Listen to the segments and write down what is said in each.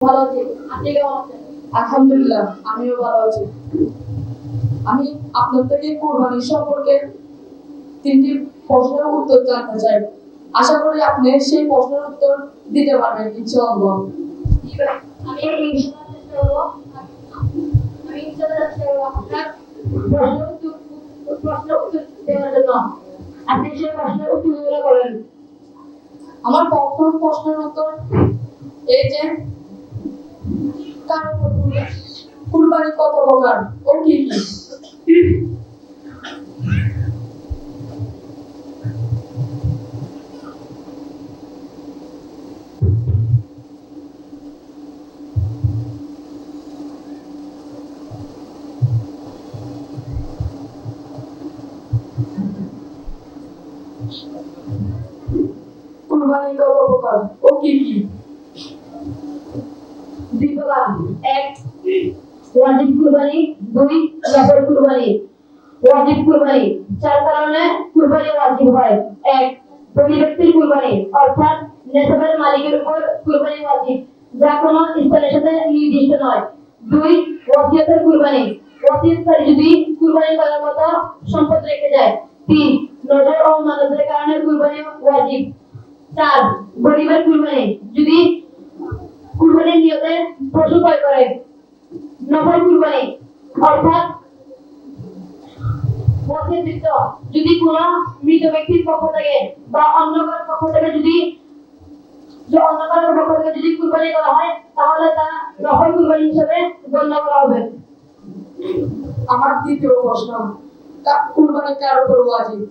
ভালো আছি। আপনি কেমন আছেন? আলহামদুলিল্লাহ, আমিও ভালো আছি। আমি আপনার থেকে কুরবানি সম্পর্কে তিনটি প্রশ্নের উত্তর জানতে চাই। আশা করি আপনি সেই প্রশ্নের উত্তর দিতে পারবেন ইনশাআল্লাহ। আমি ইনশাআল্লাহ চেষ্টা করব। আমি ইনশাআল্লাহ চেষ্টা করব আপনার প্রশ্নের উত্তর দেওয়ার জন্য। আপনি সেই প্রশ্নের উত্তরগুলো বলেন। আমার প্রথম প্রশ্নের উত্তর এই যে কুরবানি কত প্রকার ও কি কি? কুরবানি কত প্রকার ও কি কি? দুই প্রকার। এক, ওয়াজিব কুরবানি। দুই, নফল কুরবানি। ওয়াজিব কুরবানি চার কারণে কুরবানি ওয়াজিব হয়। এক, ধনী ব্যক্তির কুরবানি, অর্থাৎ নেসাবের মালিকের উপর কুরবানি ওয়াজিব, যা কোনো স্থানের সাথে নির্দিষ্ট নয়। দুই, ওয়াসিয়তের কুরবানি, ওয়াসিয়তকারী যদি কুরবানি করার মতো সম্পদ রেখে যায়। তিন, নজর ও মানতের কারণে কুরবানি ওয়াজিব। চার, গরিবের কুরবানি, যদি কুরবানির নিয়তে পশু ক্রয় করে। নফল কুরবানি অর্থাৎ ওয়াসিয়তৃত, যদি কোনো মৃত ব্যক্তির পক্ষ থেকে বা অন্য কারোর পক্ষ থেকে যদি কুরবানি করা হয়, তাহলে তা নফল কুরবানি হিসেবে গণ্য করা হবে। আমার দ্বিতীয় প্রশ্ন, কুরবানি কার উপর ওয়াজিব?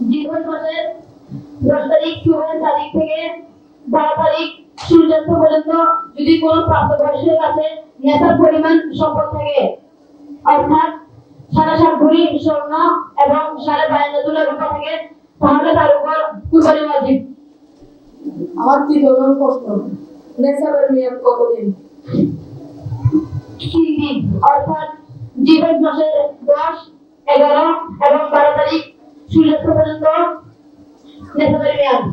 জিলহজ মাসের 10 তারিখ সুবহ তারিখ থেকে 12 তারিখ সূর্যাস্ত পর্যন্ত যদি কোনো প্রাপ্তবয়স্কের কাছে নেশার পরিমাণ সম্পদ থাকে, অর্থাৎ 7.5 ভরি স্বর্ণ এবং 52.5 তোলা রূপা থাকে, তাহলে তার উপর কুরবানি ওয়াজিব। আমার তৃতীয় প্রশ্ন, নেশাবের মেয়াদ কতদিন? 3 দিন, অর্থাৎ জিলহজ মাসের 10, 11 এবং 12 তারিখ সূর্যাস্ত পর্যন্ত নেশাবের মেয়াদ।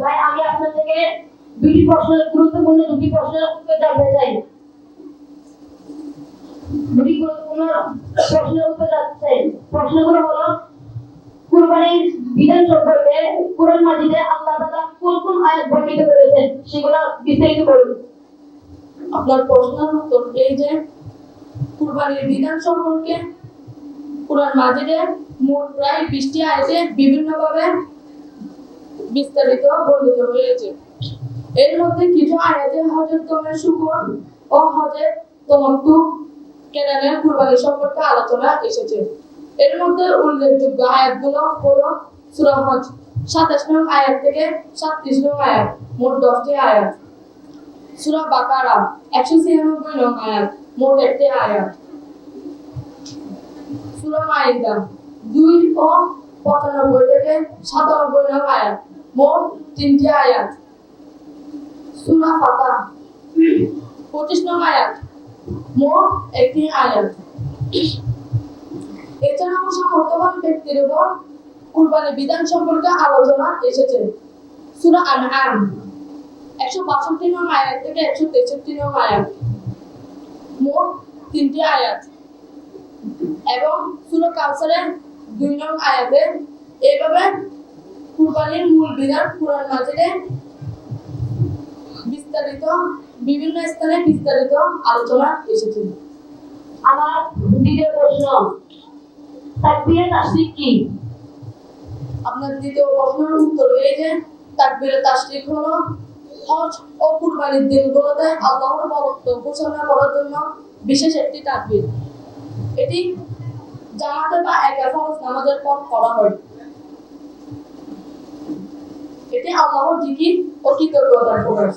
ভাই, আমি আপনার থেকে গুরুত্বপূর্ণ দুটি প্রশ্নের উত্তর জানতে চাই। প্রশ্নগুলো হলো, কুরবানির বিধান সম্পর্কে কুরআন মাজিদে আল্লাহ তাআলা কোন কোন আয়াত বর্ণিত করেছেন সেগুলো বিস্তারিত বলুন। আপনার প্রশ্নের উত্তর এই যে কুরবানির বিধান সম্পর্কে কুরআন মাজিদে মোট প্রায় 20টি আয়াতে বিভিন্নভাবে বিস্তারিত বর্ণিত হয়েছে। এর মধ্যে কিছু আয়াতে হযরত তোমার শুকর ও হযরত তামাত্তু কেরানের কুরবানি সম্পর্কে আলোচনা এসেছে। এর মধ্যে উল্লেখযোগ্য আয়াতগুলো হলো সূরা হজ 27 নং আয়াত থেকে 37 নং আয়াত, মোট 10টি আয়াত। সূরা বাকারা 196 নং আয়াত, মোট 1টি আয়াত। সূরা মাইদা 2 ও 95 থেকে 97 নং আয়াত, মোট 3টি আয়াত। সূরা ফাতিহা 25 নং আয়াত, মোট 1টি আয়াত। এছাড়াও সামর্থ্যবান ব্যক্তির উপর কুরবানির বিধান সম্পর্কে আলোচনা এসেছে। সূরা আনআম 162 নং আয়াত থেকে 163 নং আয়াত, মোট 3টি আয়াত। এবং সূরা কাউসারের 2 নং আয়াতে এইভাবে কুরবানির মূল বিধান কুরআন মাজিদে বিভিন্ন স্থানে বিস্তারিত আলোচনা এসেছে। আমার দ্বিতীয় প্রশ্ন, তাকবীরে তাশরিক কি? আপনার দ্বিতীয় প্রশ্নের উত্তর এই যে তাকবীরে তাশরিক হলো হজ ও কুরবানির দিনগুলোতে আল্লাহর বরত্ব ঘোষণা করার জন্য বিশেষ একটি তাকবীর। এটি জামাতে বা একা ফরজ নামাজের পর করা হয়। এটি আল্লাহর জিকির ও কৃতজ্ঞতার প্রকাশ।